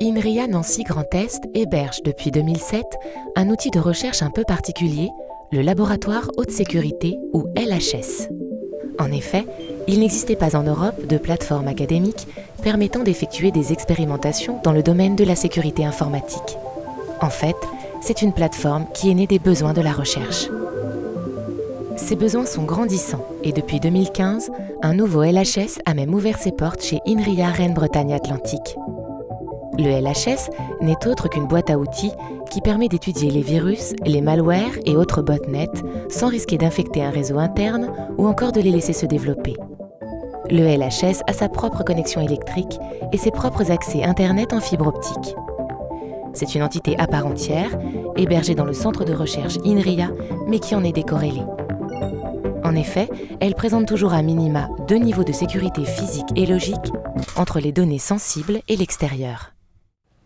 INRIA Nancy Grand Est héberge depuis 2007 un outil de recherche un peu particulier, le laboratoire haute sécurité ou LHS. En effet, il n'existait pas en Europe de plateforme académique permettant d'effectuer des expérimentations dans le domaine de la sécurité informatique. En fait, c'est une plateforme qui est née des besoins de la recherche. Ces besoins sont grandissants et depuis 2015, un nouveau LHS a même ouvert ses portes chez INRIA Rennes-Bretagne Atlantique. Le LHS n'est autre qu'une boîte à outils qui permet d'étudier les virus, les malwares et autres botnets sans risquer d'infecter un réseau interne ou encore de les laisser se développer. Le LHS a sa propre connexion électrique et ses propres accès Internet en fibre optique. C'est une entité à part entière, hébergée dans le centre de recherche INRIA, mais qui en est décorrélée. En effet, elle présente toujours à minima 2 niveaux de sécurité physique et logique entre les données sensibles et l'extérieur.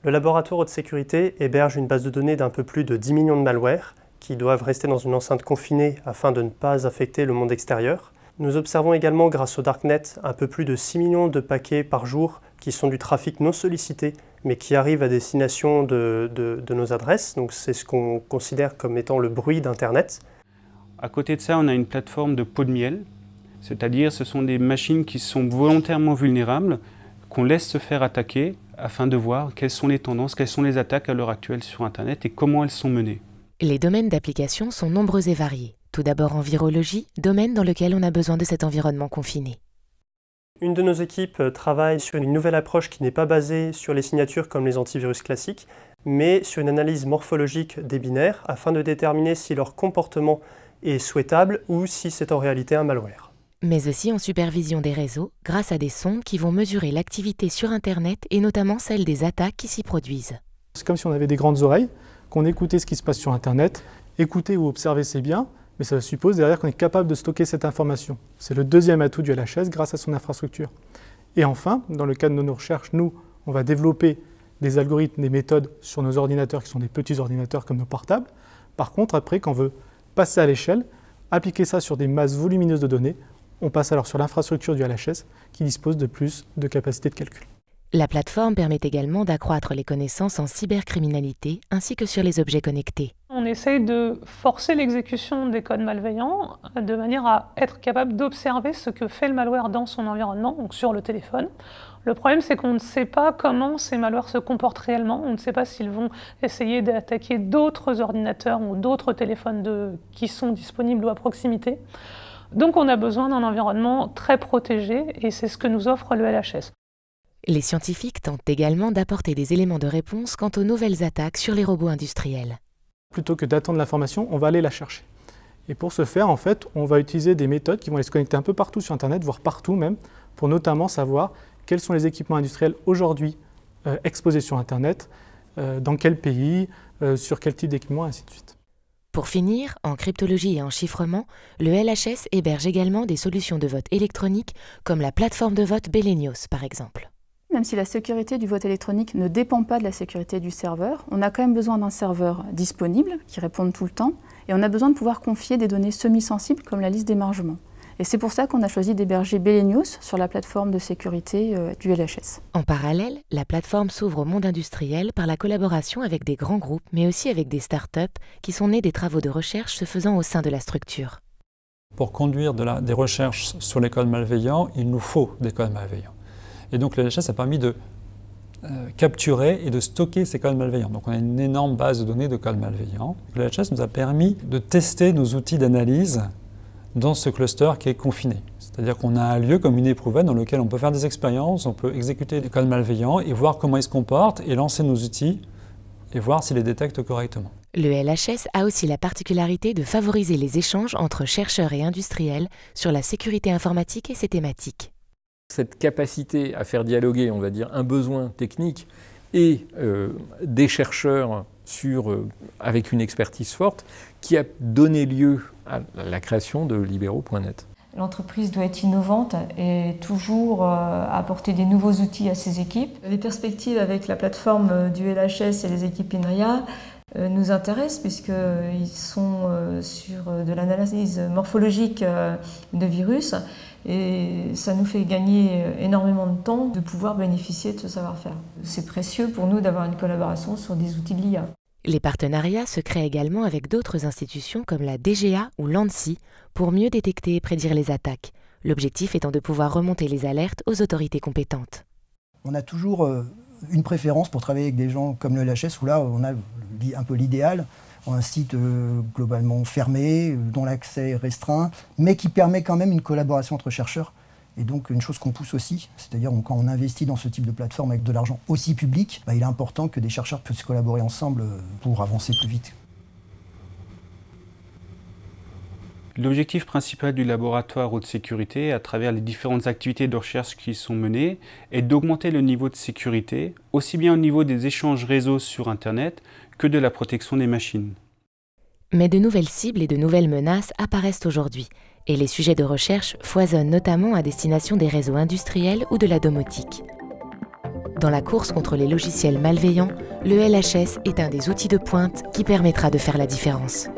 Le laboratoire haute sécurité héberge une base de données d'un peu plus de 10 millions de malwares qui doivent rester dans une enceinte confinée afin de ne pas affecter le monde extérieur. Nous observons également grâce au Darknet un peu plus de 6 millions de paquets par jour qui sont du trafic non sollicité mais qui arrivent à destination de nos adresses. Donc c'est ce qu'on considère comme étant le bruit d'Internet. À côté de ça, on a une plateforme de pot de miel, c'est-à-dire ce sont des machines qui sont volontairement vulnérables, qu'on laisse se faire attaquer afin de voir quelles sont les tendances, quelles sont les attaques à l'heure actuelle sur Internet et comment elles sont menées. Les domaines d'application sont nombreux et variés. Tout d'abord en virologie, domaine dans lequel on a besoin de cet environnement confiné. Une de nos équipes travaille sur une nouvelle approche qui n'est pas basée sur les signatures comme les antivirus classiques, mais sur une analyse morphologique des binaires afin de déterminer si leur comportement est souhaitable ou si c'est en réalité un malware. Mais aussi en supervision des réseaux grâce à des sondes qui vont mesurer l'activité sur Internet et notamment celle des attaques qui s'y produisent. C'est comme si on avait des grandes oreilles, qu'on écoutait ce qui se passe sur Internet. Écouter ou observer, c'est bien, mais ça suppose derrière qu'on est capable de stocker cette information. C'est le deuxième atout du LHS grâce à son infrastructure. Et enfin, dans le cadre de nos recherches, nous, on va développer des algorithmes, des méthodes sur nos ordinateurs qui sont des petits ordinateurs comme nos portables. Par contre, après, quand on veut passer à l'échelle, appliquer ça sur des masses volumineuses de données, on passe alors sur l'infrastructure du LHS qui dispose de plus de capacités de calcul. La plateforme permet également d'accroître les connaissances en cybercriminalité ainsi que sur les objets connectés. On essaye de forcer l'exécution des codes malveillants de manière à être capable d'observer ce que fait le malware dans son environnement, donc sur le téléphone. Le problème, c'est qu'on ne sait pas comment ces malwares se comportent réellement. On ne sait pas s'ils vont essayer d'attaquer d'autres ordinateurs ou d'autres téléphones qui sont disponibles ou à proximité. Donc on a besoin d'un environnement très protégé et c'est ce que nous offre le LHS. Les scientifiques tentent également d'apporter des éléments de réponse quant aux nouvelles attaques sur les robots industriels. Plutôt que d'attendre l'information, on va aller la chercher. Et pour ce faire, en fait, on va utiliser des méthodes qui vont aller se connecter un peu partout sur Internet, voire partout même, pour notamment savoir quels sont les équipements industriels aujourd'hui exposés sur Internet, dans quel pays, sur quel type d'équipement, ainsi de suite. Pour finir, en cryptologie et en chiffrement, le LHS héberge également des solutions de vote électronique comme la plateforme de vote Belenios par exemple. Même si la sécurité du vote électronique ne dépend pas de la sécurité du serveur, on a quand même besoin d'un serveur disponible, qui réponde tout le temps, et on a besoin de pouvoir confier des données semi-sensibles comme la liste d'émargement. Et c'est pour ça qu'on a choisi d'héberger Belenios sur la plateforme de sécurité du LHS. En parallèle, la plateforme s'ouvre au monde industriel par la collaboration avec des grands groupes, mais aussi avec des startups qui sont nées des travaux de recherche se faisant au sein de la structure. Pour conduire des recherches sur les codes malveillants, il nous faut des codes malveillants. Et donc le LHS a permis de capturer et de stocker ces codes malveillants. Donc on a une énorme base de données de codes malveillants. Le LHS nous a permis de tester nos outils d'analyse dans ce cluster qui est confiné. C'est-à-dire qu'on a un lieu comme une éprouvette dans lequel on peut faire des expériences, on peut exécuter des codes malveillants et voir comment ils se comportent et lancer nos outils et voir s'ils les détectent correctement. Le LHS a aussi la particularité de favoriser les échanges entre chercheurs et industriels sur la sécurité informatique et ses thématiques. Cette capacité à faire dialoguer, on va dire, un besoin technique et des chercheurs avec une expertise forte qui a donné lieu à la création de libéraux.net. L'entreprise doit être innovante et toujours apporter des nouveaux outils à ses équipes. Les perspectives avec la plateforme du LHS et les équipes INRIA nous intéressent puisqu'ils sont sur de l'analyse morphologique de virus, et ça nous fait gagner énormément de temps de pouvoir bénéficier de ce savoir-faire. C'est précieux pour nous d'avoir une collaboration sur des outils de l'IA. Les partenariats se créent également avec d'autres institutions comme la DGA ou l'ANSSI pour mieux détecter et prédire les attaques, l'objectif étant de pouvoir remonter les alertes aux autorités compétentes. On a toujours une préférence pour travailler avec des gens comme le LHS où là on a un peu l'idéal, un site globalement fermé, dont l'accès est restreint, mais qui permet quand même une collaboration entre chercheurs. Et donc une chose qu'on pousse aussi, c'est-à-dire quand on investit dans ce type de plateforme avec de l'argent aussi public, il est important que des chercheurs puissent collaborer ensemble pour avancer plus vite. L'objectif principal du laboratoire haute sécurité, à travers les différentes activités de recherche qui sont menées, est d'augmenter le niveau de sécurité, aussi bien au niveau des échanges réseaux sur Internet que de la protection des machines. Mais de nouvelles cibles et de nouvelles menaces apparaissent aujourd'hui, et les sujets de recherche foisonnent notamment à destination des réseaux industriels ou de la domotique. Dans la course contre les logiciels malveillants, le LHS est un des outils de pointe qui permettra de faire la différence.